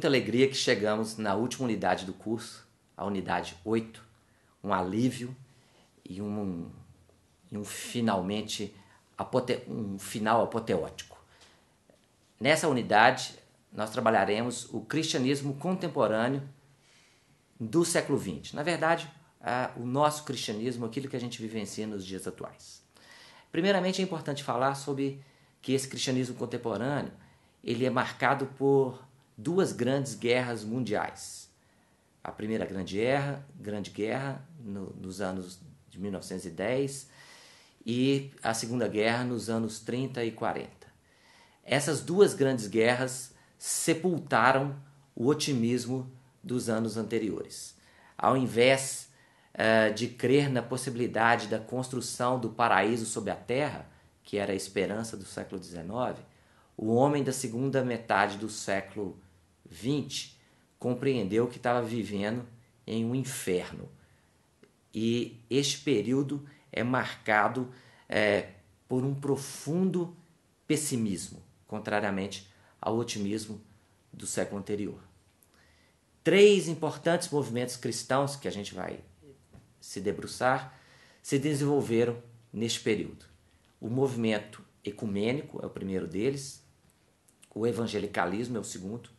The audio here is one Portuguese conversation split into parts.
muita alegria que chegamos na última unidade do curso, a unidade 8, um alívio e finalmente um final apoteótico. Nessa unidade, nós trabalharemos o cristianismo contemporâneo do século XX. Na verdade, o nosso cristianismo, aquilo que a gente vivencia nos dias atuais. Primeiramente, é importante falar sobre que esse cristianismo contemporâneo ele é marcado por duas grandes guerras mundiais. A Primeira Grande Guerra nos anos de 1910 e a Segunda Guerra nos anos 30 e 40. Essas duas grandes guerras sepultaram o otimismo dos anos anteriores. Ao invés de crer na possibilidade da construção do paraíso sobre a terra, que era a esperança do século XIX, o homem da segunda metade do século XX compreendeu que estava vivendo em um inferno. E este período é marcado por um profundo pessimismo, contrariamente ao otimismo do século anterior. Três importantes movimentos cristãos que a gente vai se debruçar se desenvolveram neste período. O movimento ecumênico é o primeiro deles, o evangelicalismo é o segundo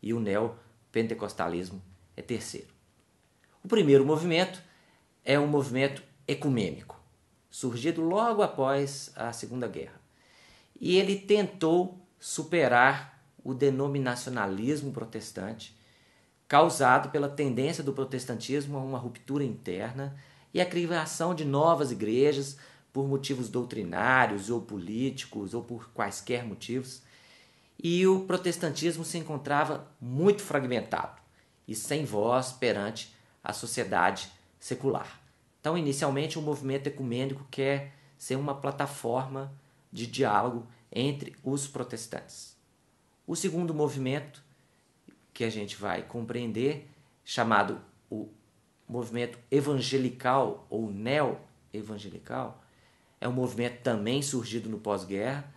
e o neopentecostalismo é terceiro. O primeiro movimento é um movimento ecumênico, surgido logo após a Segunda Guerra. E ele tentou superar o denominacionalismo protestante, causado pela tendência do protestantismo a uma ruptura interna e a criação de novas igrejas por motivos doutrinários ou políticos ou por quaisquer motivos. E o protestantismo se encontrava muito fragmentado e sem voz perante a sociedade secular. Então, inicialmente, o movimento ecumênico quer ser uma plataforma de diálogo entre os protestantes. O segundo movimento que a gente vai compreender, chamado o movimento evangelical ou neo-evangelical, é um movimento também surgido no pós-guerra,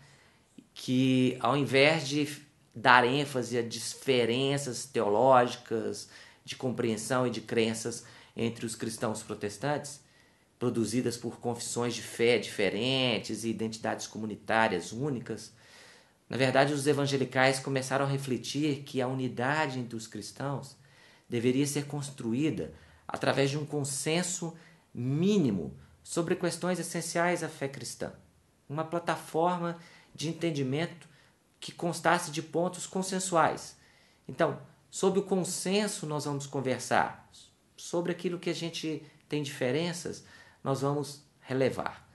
que ao invés de dar ênfase a diferenças teológicas, de compreensão e de crenças entre os cristãos protestantes, produzidas por confissões de fé diferentes e identidades comunitárias únicas, na verdade os evangelicais começaram a refletir que a unidade entre os cristãos deveria ser construída através de um consenso mínimo sobre questões essenciais à fé cristã, uma plataforma de entendimento que constasse de pontos consensuais. Então, sobre o consenso nós vamos conversar, sobre aquilo que a gente tem diferenças, nós vamos relevar.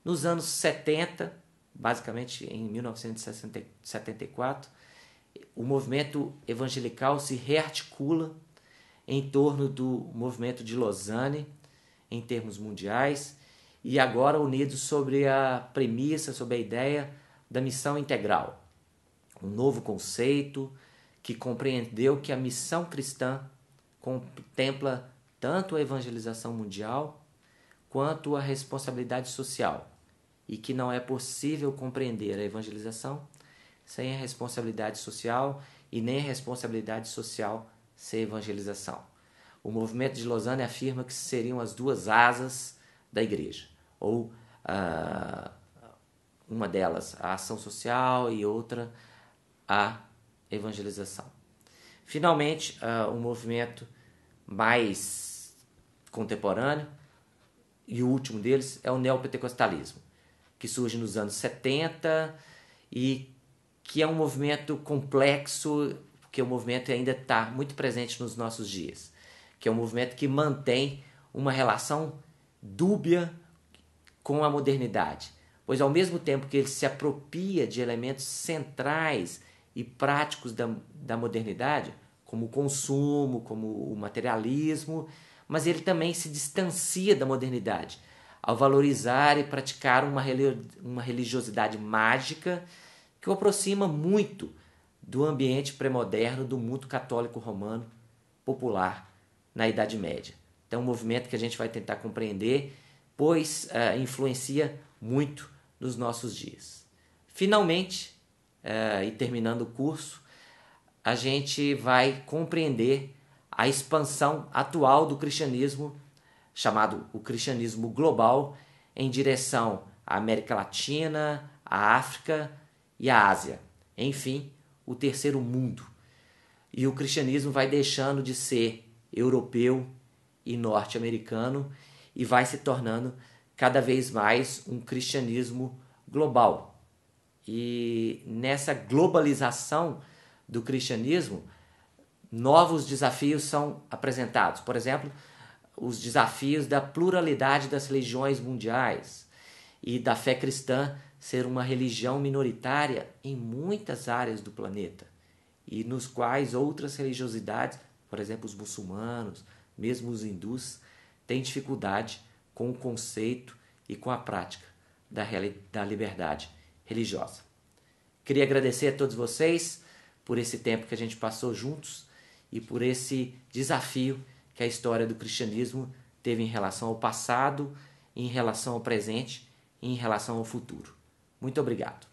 Nos anos 70, basicamente em 1974, o movimento evangelical se rearticula em torno do movimento de Lausanne, em termos mundiais, e agora unidos sobre a premissa, sobre a ideia da missão integral. Um novo conceito que compreendeu que a missão cristã contempla tanto a evangelização mundial quanto a responsabilidade social, e que não é possível compreender a evangelização sem a responsabilidade social e nem a responsabilidade social sem a evangelização. O movimento de Lausanne afirma que seriam as duas asas da igreja, ou uma delas a ação social e outra a evangelização. Finalmente, um movimento mais contemporâneo, e o último deles é o neopentecostalismo, que surge nos anos 70 e que é um movimento complexo, porque o movimento ainda está muito presente nos nossos dias, que é um movimento que mantém uma relação dúbia com a modernidade, pois ao mesmo tempo que ele se apropria de elementos centrais e práticos da modernidade, como o consumo, como o materialismo, mas ele também se distancia da modernidade, ao valorizar e praticar uma religiosidade mágica que o aproxima muito do ambiente pré-moderno do mundo católico romano popular na Idade Média. Então é um movimento que a gente vai tentar compreender, pois influencia muito nos nossos dias. Finalmente, e terminando o curso, a gente vai compreender a expansão atual do cristianismo, chamado o cristianismo global, em direção à América Latina, à África e à Ásia. Enfim, o terceiro mundo. E o cristianismo vai deixando de ser europeu e norte-americano e vai se tornando cada vez mais um cristianismo global. E nessa globalização do cristianismo, novos desafios são apresentados. Por exemplo, os desafios da pluralidade das religiões mundiais e da fé cristã ser uma religião minoritária em muitas áreas do planeta, e nos quais outras religiosidades, por exemplo, os muçulmanos, mesmo os hindus, têm dificuldade com o conceito e com a prática da liberdade religiosa. Queria agradecer a todos vocês por esse tempo que a gente passou juntos e por esse desafio que a história do cristianismo teve em relação ao passado, em relação ao presente e em relação ao futuro. Muito obrigado.